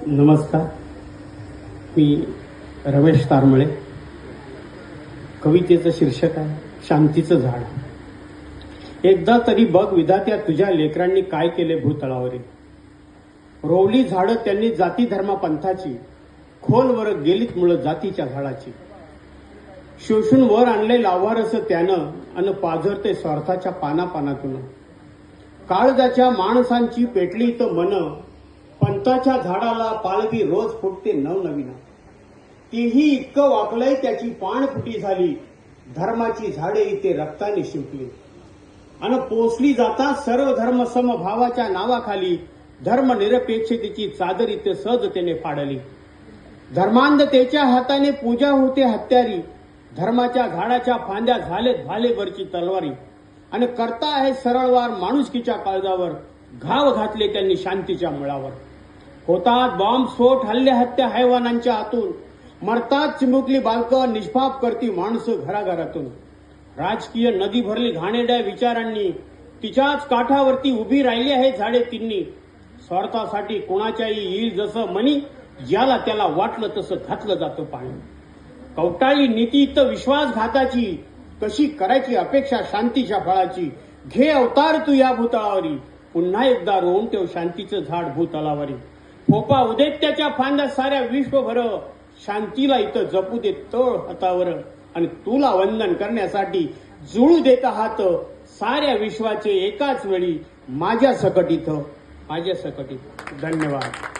नमस्कार. मी रमेश तारमळे. कवितेचं शीर्षक आहे शांतीचं झाड. एकदा तरी बघ विधात्या तुझ्या लेकरांनी काय केले भूतळावरील. रोवली झाडं त्यांनी जाती धर्मा पंथाची, खोलवर गेलीत मुळं जातीच्या झाडाची. शोषून वर आणले लावारस त्यानं, अन पाझरते स्वार्थाच्या पानापानातून. काळजाच्या माणसांची पेटली तर मन, पंथाच्या झाडाला पालवी रोज फुटते नवनवीन. तेही इतकं वाकलंय त्याची पान फुटी झाली, धर्माची झाडे इथे रक्ताने शिंपली. अन पोचली जाता सर्व धर्म समभावाच्या नावाखाली, धर्मनिरपेक्षतेची चादर इथे सहजतेने फाडली. धर्मांधतेच्या हाताने पूजा होते हत्यारी, धर्माच्या झाडाच्या फांद्या झालेत भालेवरची तलवारी. आणि करता आहे सरळवार माणुसकीच्या काळजावर, घाव घातले त्यांनी शांतीच्या मुळावर. होतात बॉम्बस्फोट हल्ले हत्या हैवानांच्या हातून, मरतात चिमुकली बालकं निष्पाप करती माणसं घराघरातून. राजकीय नदी भरली घाणेरड्या विचारांनी, तिच्याच काठावरती उभी राहिली आहे झाडे तिन्ही. स्वार्थासाठी कोणाच्याही येईल जसं मनी, ज्याला त्याला वाटलं तसं घातलं जातं पाणी. कवटाळी नीती तर विश्वासघाताची, कशी करायची अपेक्षा शांतीच्या फळाची. घे अवतार तू या भूतळावरी, पुन्हा एकदा रोवून ठेव शांतीचं झाड भूतलावरी. फोपा उदेत्याच्या फांद्या साऱ्या विश्वभर, शांतीला इथं जपू दे तळ हातावर. आणि तुला वंदन करण्यासाठी जुळू देत आहात साऱ्या विश्वाचे एकाच वेळी माझ्या सकट इथं. धन्यवाद.